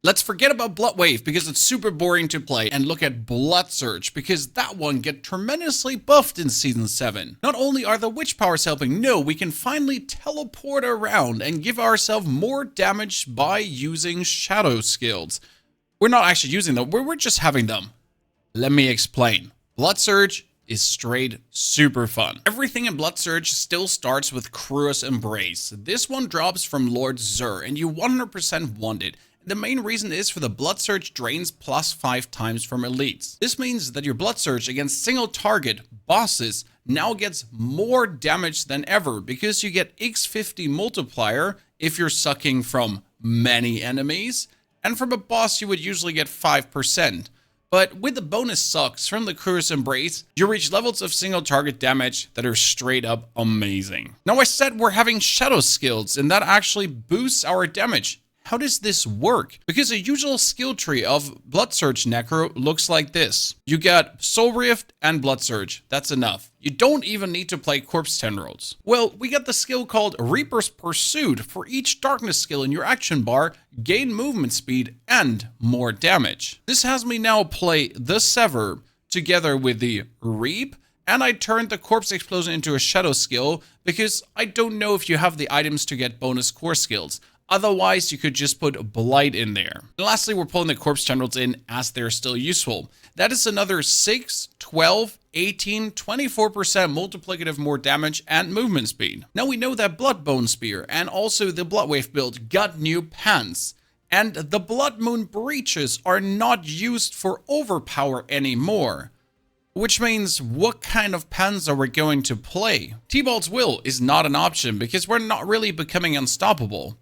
Let's forget about Blood Wave because it's super boring to play and look at Blood Surge because that one get tremendously buffed in Season 7. Not only are the witch powers helping, no, we can finally teleport around and give ourselves more damage by using shadow skills. We're not actually using them, we're just having them. Let me explain. Blood Surge is straight super fun. Everything in Blood Surge still starts with Cruel's Embrace. This one drops from Lord Zur and you 100% want it. The main reason is for the Blood Surge drains +5 times from elites. This means that your Blood Surge against single target bosses now gets more damage than ever because you get x50 multiplier if you're sucking from many enemies, and from a boss you would usually get 5%. But with the bonus sucks from the Cruel's Embrace, you reach levels of single target damage that are straight up amazing. Now I said we're having shadow skills and that actually boosts our damage. How does this work? Because a usual skill tree of Blood Surge Necro looks like this. You get Soul Rift and Blood Surge. That's enough. You don't even need to play Corpse Tendrils. Well, we get the skill called Reaper's Pursuit. For each darkness skill in your action bar, gain movement speed and more damage. This has me now play the Sever together with the Reap, and I turned the Corpse Explosion into a shadow skill because I don't know if you have the items to get bonus core skills. Otherwise, you could just put Blight in there. And lastly, we're pulling the Corpse Tendrils in as they're still useful. That is another 6, 12, 18, 24% multiplicative more damage and movement speed. Now we know that Bloodbone Spear and also the Blood Wave build got new pants. And the Blood Moon Breaches are not used for overpower anymore. Which means, what kind of pans are we going to play? T-Bald's Will is not an option because we're not really becoming unstoppable.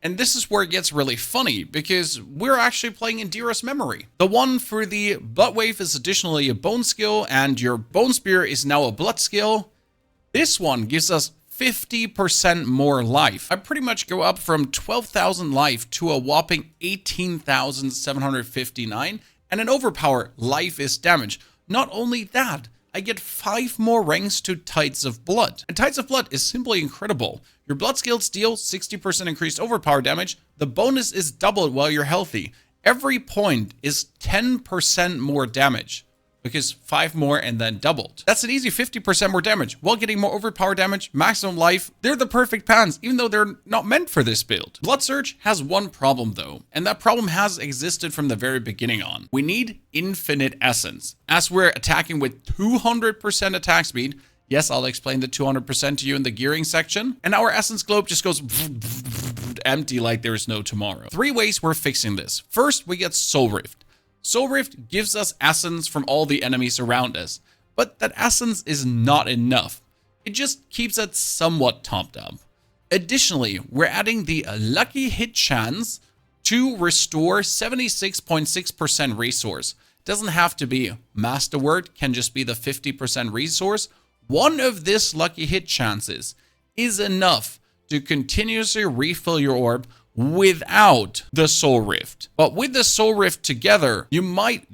And this is where it gets really funny, because we're actually playing Indira's Memory. The one for the Blood Wave is additionally a bone skill, and your Bone Spear is now a blood skill. This one gives us 50% more life. I pretty much go up from 12,000 life to a whopping 18,759, and an overpower life is damage. Not only that, I get 5 more ranks to Tides of Blood. And Tides of Blood is simply incredible. Your blood skills deal 60% increased overpower damage. The bonus is doubled while you're healthy. Every point is 10% more damage. Because 5 more and then doubled. That's an easy 50% more damage while getting more overpower damage, maximum life. They're the perfect pans, even though they're not meant for this build. Blood Surge has one problem though, and that problem has existed from the very beginning on. We need infinite essence. As we're attacking with 200% attack speed, yes, I'll explain the 200% to you in the gearing section, and our essence globe just goes empty like there's no tomorrow. 3 ways we're fixing this. First, we get Soul Rift. Soul Rift gives us essence from all the enemies around us, but that essence is not enough. It just keeps it somewhat topped up. Additionally, we're adding the lucky hit chance to restore 76.6% resource. Doesn't have to be Masterword, can just be the 50% resource. One of this lucky hit chances is enough to continuously refill your orb without the Soul Rift. But with the Soul Rift together, you might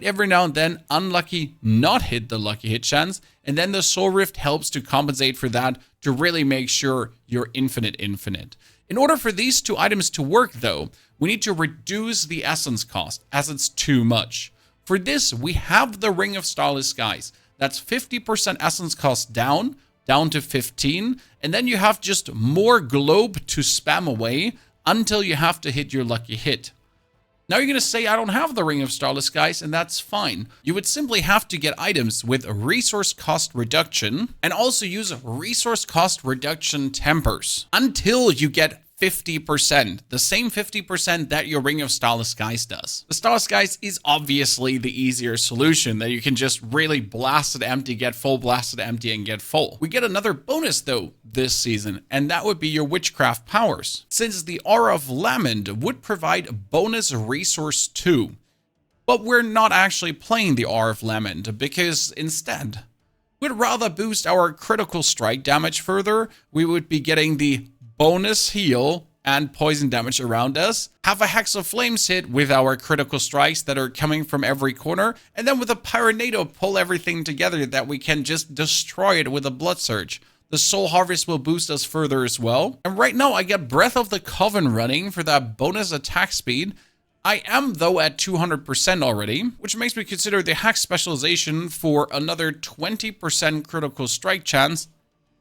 every now and then unlucky not hit the lucky hit chance, and then the Soul Rift helps to compensate for that to really make sure you're infinite. In order for these 2 items to work though, we need to reduce the essence cost as it's too much. For this, we have the Ring of Starless Skies. That's 50% essence cost down to 15, and then you have just more globe to spam away until you have to hit your lucky hit. Now you're going to say, I don't have the Ring of Starless Skies, and that's fine. You would simply have to get items with a resource cost reduction and also use resource cost reduction tempers until you get 50%, the same 50% that your Ring of Starless Skies does. The Starless Skies is obviously the easier solution, that you can just really blast it empty, get full, blast it empty, and get full. We get another bonus though this season, and that would be your Witchcraft powers, since the Aura of Lament would provide a bonus resource too. But we're not actually playing the Aura of Lament, because instead, we'd rather boost our critical strike damage further. We would be getting the bonus heal and poison damage around us, have a Hex of Flames hit with our critical strikes that are coming from every corner, and then with a Pyronado pull everything together that we can just destroy it with a Blood Surge. The Soul Harvest will boost us further as well. And right now I get Breath of the Coven running for that bonus attack speed. I am though at 200% already, which makes me consider the hack specialization for another 20% critical strike chance.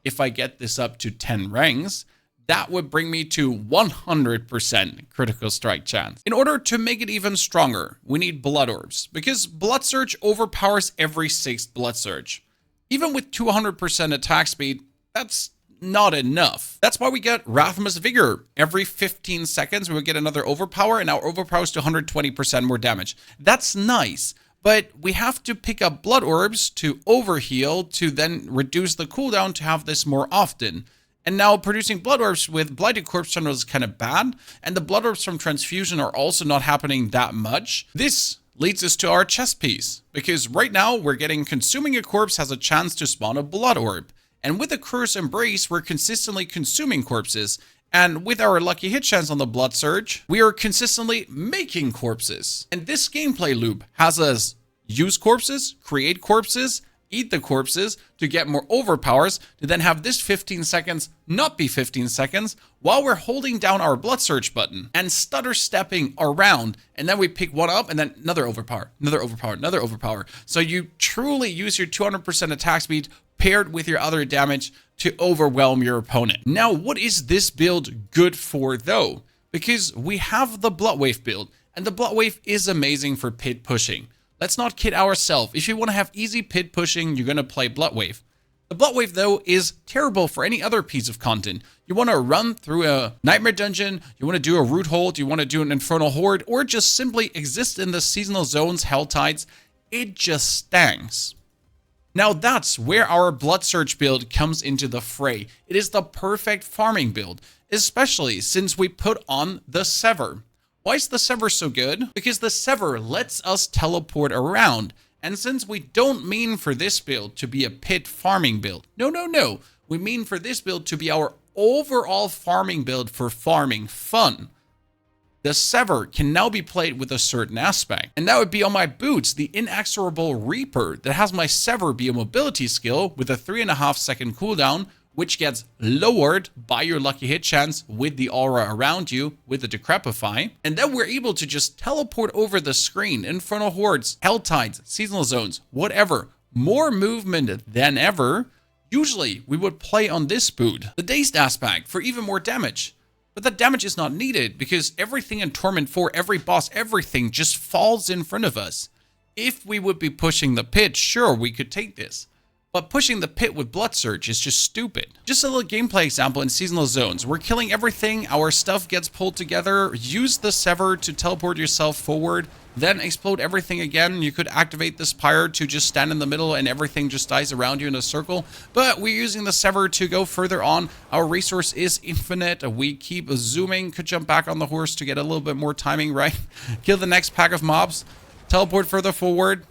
If I get this up to 10 ranks, that would bring me to 100% critical strike chance. In order to make it even stronger, we need Blood Orbs, because Blood Surge overpowers every 6th Blood Surge. Even with 200% attack speed, that's not enough. That's why we get Rathamus Vigor. Every 15 seconds, we would get another overpower, and our overpowers to 120% more damage. That's nice, but we have to pick up Blood Orbs to overheal to then reduce the cooldown to have this more often. And now producing Blood Orbs with Blighted Corpse Tunnel is kind of bad, and the Blood Orbs from Transfusion are also not happening that much. This leads us to our chess piece, because right now we're getting Consuming a Corpse has a chance to spawn a Blood Orb. And with the Curse Embrace, we're consistently consuming corpses. And with our lucky hit chance on the Blood Surge, we are consistently making corpses. And this gameplay loop has us use corpses, create corpses, eat the corpses to get more overpowers, to then have this 15 seconds not be 15 seconds while we're holding down our Blood Surge button and stutter stepping around, and then we pick one up and then another overpower, another overpower, another overpower. So you truly use your 200% attack speed paired with your other damage to overwhelm your opponent. Now, what is this build good for though? Because we have the Blood Wave build, and the Blood Wave is amazing for pit pushing. Let's not kid ourselves. If you want to have easy pit pushing, you're going to play Blood Wave. The Blood Wave, though, is terrible for any other piece of content. You want to run through a Nightmare Dungeon, you want to do a Root Hold, you want to do an Infernal Horde, or just simply exist in the seasonal zones, Hell Tides. It just stinks. Now that's where our Blood Surge build comes into the fray. It is the perfect farming build, especially since we put on the Sever. Why is the Sever so good? Because the Sever lets us teleport around. And since we don't mean for this build to be a pit farming build, no. We mean for this build to be our overall farming build for farming fun. The Sever can now be played with a certain aspect. And that would be on my boots, the Inexorable Reaper that has my Sever be a mobility skill with a 3.5 second cooldown, which gets lowered by your lucky hit chance with the aura around you with the Decrepify. And then we're able to just teleport over the screen, Infernal Hordes, Hell Tides, Seasonal Zones, whatever. More movement than ever. Usually we would play on this boot, the Dazed aspect, for even more damage. But that damage is not needed because everything in Torment 4, every boss, everything just falls in front of us. If we would be pushing the pit, sure, we could take this. But pushing the pit with Blood Surge is just stupid. Just a little gameplay example in Seasonal Zones. We're killing everything, our stuff gets pulled together, use the Sever to teleport yourself forward, then explode everything again. You could activate the Spire to just stand in the middle and everything just dies around you in a circle. But we're using the Sever to go further on. Our resource is infinite. We keep zooming, could jump back on the horse to get a little bit more timing right. Kill the next pack of mobs, teleport further forward.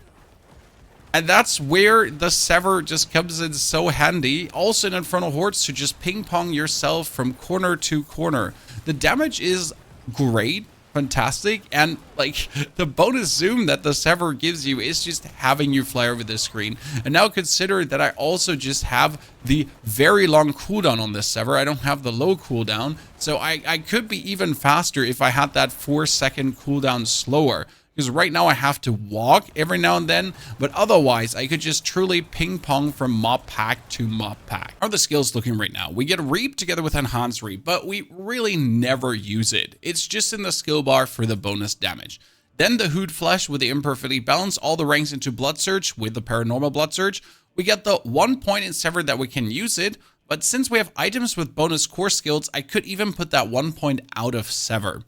And that's where the Sever just comes in so handy. Also in Infernal Hordes to just ping pong yourself from corner to corner. The damage is great, fantastic, and like the bonus zoom that the Sever gives you is just having you fly over the screen. And now consider that I also just have the very long cooldown on this Sever. I don't have the low cooldown, so I could be even faster if I had that 4-second cooldown slower. Because right now I have to walk every now and then, but otherwise I could just truly ping pong from mob pack to mob pack. How are the skills looking right now? We get Reap together with Enhanced Reap, but we really never use it. It's just in the skill bar for the bonus damage. Then the Hood Flesh with the Imperfectly Balanced all the ranks into Blood Surge with the Paranormal Blood Surge. We get the 1 point in Sever that we can use it, but since we have items with bonus core skills, I could even put that 1 point out of Sever.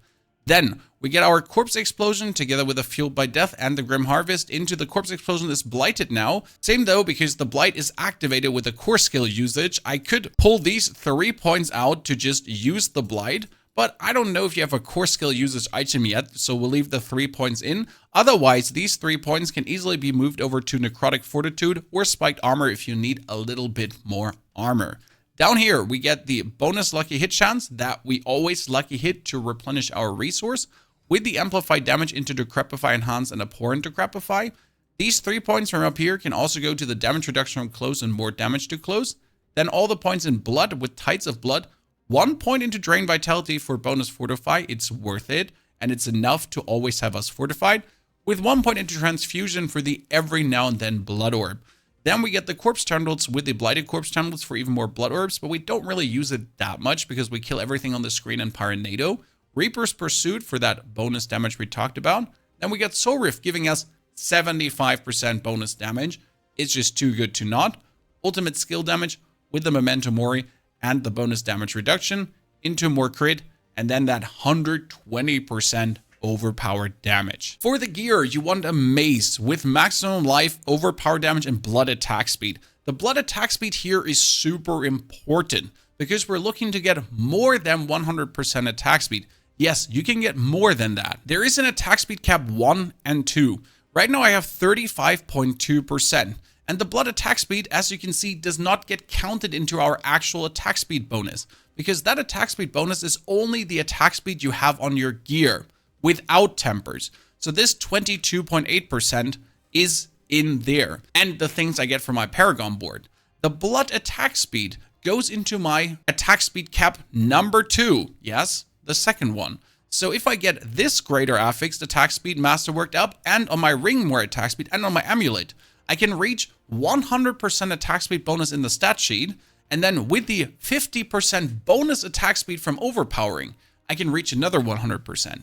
Then we get our Corpse Explosion together with the Fueled by Death and the Grim Harvest into the Corpse Explosion is blighted now. Same though, because the blight is activated with the core skill usage. I could pull these 3 points out to just use the blight, but I don't know if you have a core skill usage item yet, so we'll leave the 3 points in. Otherwise, these 3 points can easily be moved over to Necrotic Fortitude or Spiked Armor if you need a little bit more armor. Down here, we get the bonus lucky hit chance that we always lucky hit to replenish our resource with the amplified damage into Decrepify Enhance and Abhorrent Decrepify. These 3 points from up here can also go to the damage reduction from close and more damage to close. Then all the points in blood with Tides of Blood. 1 point into Drain Vitality for bonus Fortify. It's worth it. and it's enough to always have us fortified, with 1 point into transfusion for the every now and then blood orb. Then we get the corpse tendrils with the blighted corpse tendrils for even more blood orbs, but we don't really use it that much because we kill everything on the screen in Pyronado. Reaper's Pursuit for that bonus damage we talked about. Then we get Soul Rift giving us 75% bonus damage. It's just too good to not. Ultimate skill damage with the Memento Mori and the bonus damage reduction into more crit, and then that 120% overpowered damage. For the gear, you want a mace with maximum life, overpowered damage, and blood attack speed. The blood attack speed here is super important because we're looking to get more than 100% attack speed. Yes, you can get more than that. There is an attack speed cap 1 and 2. Right now I have 35.2%. And the blood attack speed, as you can see, does not get counted into our actual attack speed bonus, because that attack speed bonus is only the attack speed you have on your gear without tempers. So this 22.8% is in there. And the things I get from my Paragon board. The blood attack speed goes into my attack speed cap number 2. Yes, the second one. So if I get this greater affixed attack speed masterworked up, and on my ring more attack speed, and on my amulet, I can reach 100% attack speed bonus in the stat sheet, and then with the 50% bonus attack speed from overpowering, I can reach another 100%,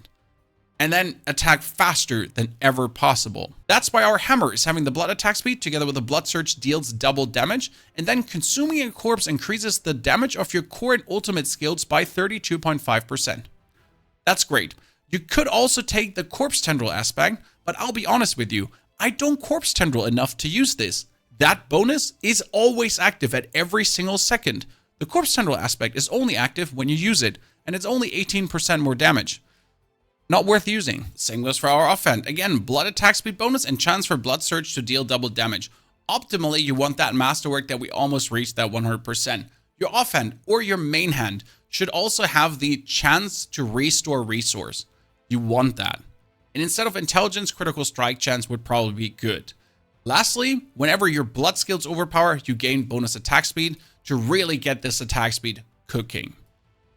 and then attack faster than ever possible. That's why our hammer is having the blood attack speed together with the blood surge deals double damage, and then consuming a corpse increases the damage of your core and ultimate skills by 32.5%. That's great. You could also take the corpse tendril aspect, but I'll be honest with you, I don't corpse tendril enough to use this. That bonus is always active at every single second. The corpse tendril aspect is only active when you use it, and it's only 18% more damage. Not worth using. Same goes for our offhand. Again, blood attack speed bonus and chance for blood surge to deal double damage. Optimally, you want that masterwork that we almost reached that 100%. Your offhand or your main hand should also have the chance to restore resource. You want that. And instead of intelligence, critical strike chance would probably be good. Lastly, whenever your blood skills overpower, you gain bonus attack speed to really get this attack speed cooking.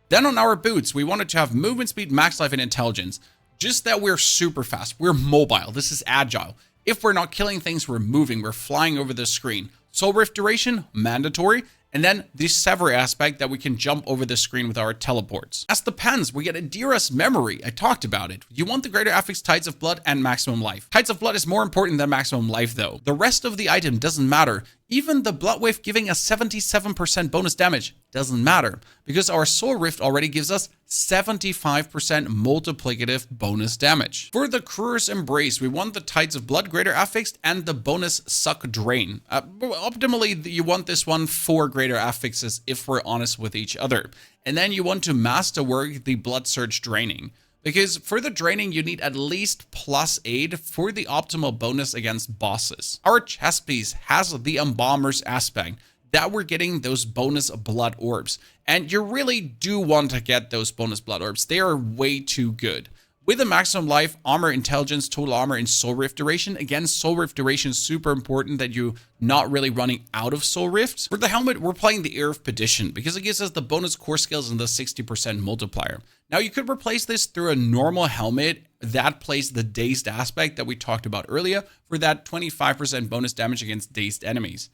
Then on our boots, we wanted to have movement speed, max life, and intelligence. Just that we're super fast. We're mobile. This is agile. If we're not killing things, we're moving. We're flying over the screen. Soul Rift duration, mandatory. And then the sever aspect that we can jump over the screen with our teleports. As the pens, we get Adira's memory. I talked about it. You want the greater affix Tides of Blood and maximum life. Tides of Blood is more important than maximum life though. The rest of the item doesn't matter. Even the Blood Wave giving us 77% bonus damage doesn't matter because our Soul Rift already gives us 75% multiplicative bonus damage. For the Crew's Embrace, we want the Tides of Blood greater affixed and the bonus Suck Drain. Optimally, you want this one for greater affixes if we're honest with each other. And then you want to masterwork the Blood Surge Draining. Because for the draining, you need at least +8 for the optimal bonus against bosses. Our chest piece has the Embalmer's aspect that we're getting those bonus blood orbs. And you really do want to get those bonus blood orbs. They are way too good. With the maximum life, armor, intelligence, total armor, and soul rift duration. Again, soul rift duration is super important that you're not really running out of soul rifts. For the helmet, we're playing the Ear of Perdition because it gives us the bonus core skills and the 60% multiplier. Now, you could replace this through a normal helmet that plays the dazed aspect that we talked about earlier for that 25% bonus damage against dazed enemies.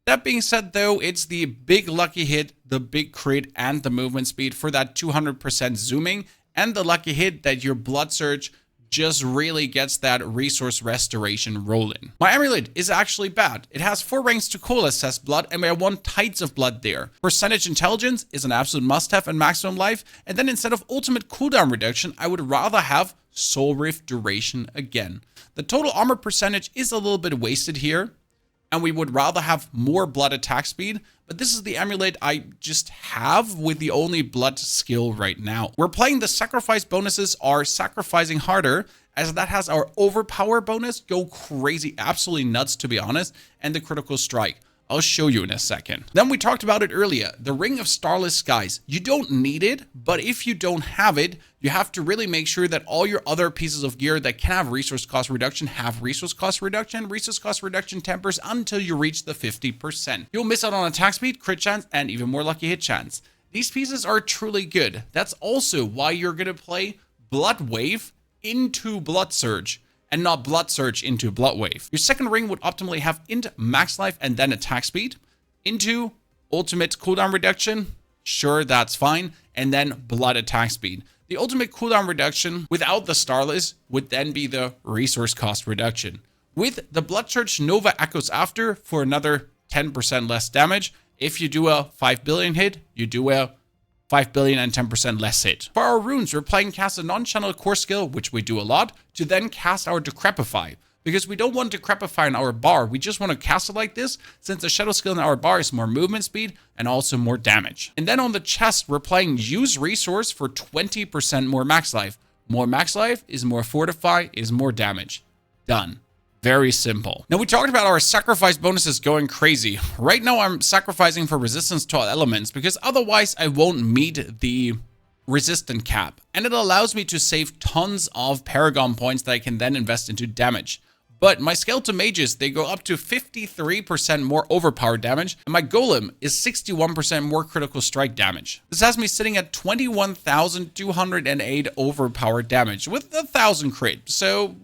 That being said, though, it's the big lucky hit, the big crit, and the movement speed for that 200% zooming, and the lucky hit that your blood surge just really gets that resource restoration rolling. My amulet is actually bad. It has 4 ranks to coalesce blood, and we have 1 Tides of Blood there. Percentage intelligence is an absolute must-have and maximum life, and then instead of ultimate cooldown reduction, I would rather have soul rift duration again. The total armor percentage is a little bit wasted here, and we would rather have more blood attack speed, but this is the amulet I just have with the only blood skill right now. We're playing the sacrifice bonuses are sacrificing harder, as that has our overpower bonus go crazy, absolutely nuts to be honest, and the critical strike. I'll show you in a second. Then we talked about it earlier, the Ring of Starless Skies. You don't need it, but if you don't have it, you have to really make sure that all your other pieces of gear that can have resource cost reduction have resource cost reduction tempers until you reach the 50%. You'll miss out on attack speed, crit chance, and even more lucky hit chance. These pieces are truly good. That's also why you're gonna play Blood Wave into Blood Surge, and not Blood Surge into Blood Wave. Your second ring would optimally have int max life and then attack speed, into ultimate cooldown reduction, sure, that's fine, and then blood attack speed. The ultimate cooldown reduction without the Starless would then be the resource cost reduction. With the Blood Surge Nova Echoes after for another 10% less damage. If you do a 5 billion hit, you do a 5 billion and 10% less hit. For our runes, we're playing cast a non-channel core skill, which we do a lot, to then cast our Decrepify. Because we don't want Decrepify in our bar, we just want to cast it like this, since the shadow skill in our bar is more movement speed and also more damage. And then on the chest, we're playing use resource for 20% more max life. More max life is more fortify, is more damage. Done. Very simple. Now we talked about our sacrifice bonuses going crazy. Right now I'm sacrificing for resistance to all elements because otherwise I won't meet the resistant cap. And it allows me to save tons of Paragon points that I can then invest into damage. But my skeleton mages, they go up to 53% more overpowered damage, and my golem is 61% more critical strike damage. This has me sitting at 21,208 overpowered damage with 1,000 crit, so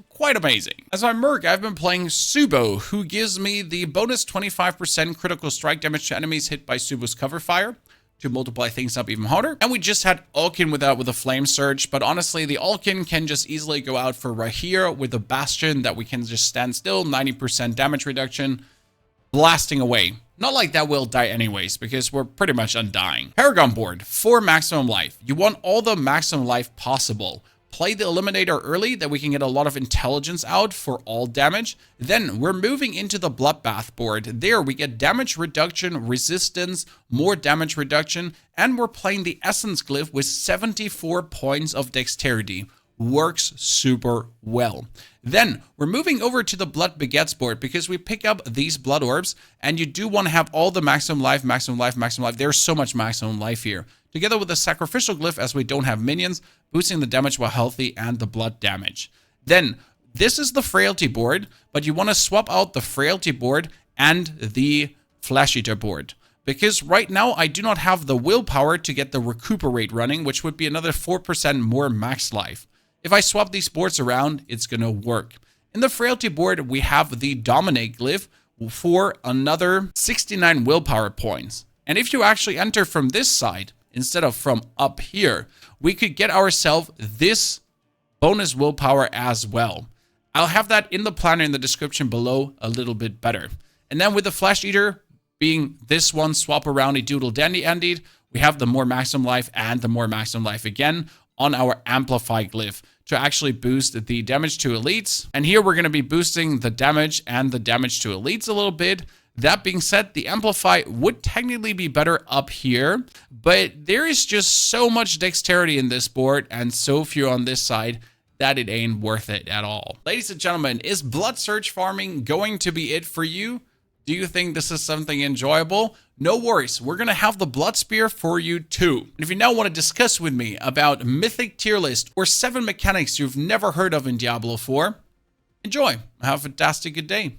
quite amazing. As my merc, I've been playing Subo, who gives me the bonus 25% critical strike damage to enemies hit by Subo's cover fire, to multiply things up even harder. And we just had Alkin with a Flame Surge, but honestly, the Alkin can just easily go out for right here with a Bastion that we can just stand still, 90% damage reduction, blasting away. Not like that will die anyways, because we're pretty much undying. Paragon Board, for maximum life. You want all the maximum life possible. Play the Eliminator early, that we can get a lot of intelligence out for all damage. Then we're moving into the Bloodbath board. There we get damage reduction, resistance, more damage reduction, and we're playing the Essence Glyph with 74 points of dexterity. Works super well. Then we're moving over to the Blood Begets board because we pick up these blood orbs, and you do want to have all the maximum life, maximum life, maximum life. There's so much maximum life here. Together with the Sacrificial Glyph, as we don't have minions, boosting the damage while healthy and the blood damage. Then this is the Frailty board, but you want to swap out the Frailty board and the Flesh Eater board. Because right now I do not have the willpower to get the Recuperate running, which would be another 4% more max life. If I swap these boards around, it's going to work. In the Frailty board, we have the Dominate Glyph for another 69 willpower points. And if you actually enter from this side, instead of from up here, we could get ourselves this bonus willpower as well. I'll have that in the planner in the description below a little bit better. And then with the Flesh Eater being this one, swap around a Doodle Dandy Ended, we have the more maximum life and the more maximum life again on our Amplify Glyph to actually boost the damage to elites. And here we're going to be boosting the damage and the damage to elites a little bit. That being said, the Amplify would technically be better up here, but there is just so much dexterity in this board and so few on this side that it ain't worth it at all. Ladies and gentlemen, is Blood Surge farming going to be it for you? Do you think this is something enjoyable? No worries, we're going to have the Blood Spear for you too. And if you now want to discuss with me about Mythic tier list or 7 mechanics you've never heard of in Diablo 4, enjoy. Have a fantastic good day.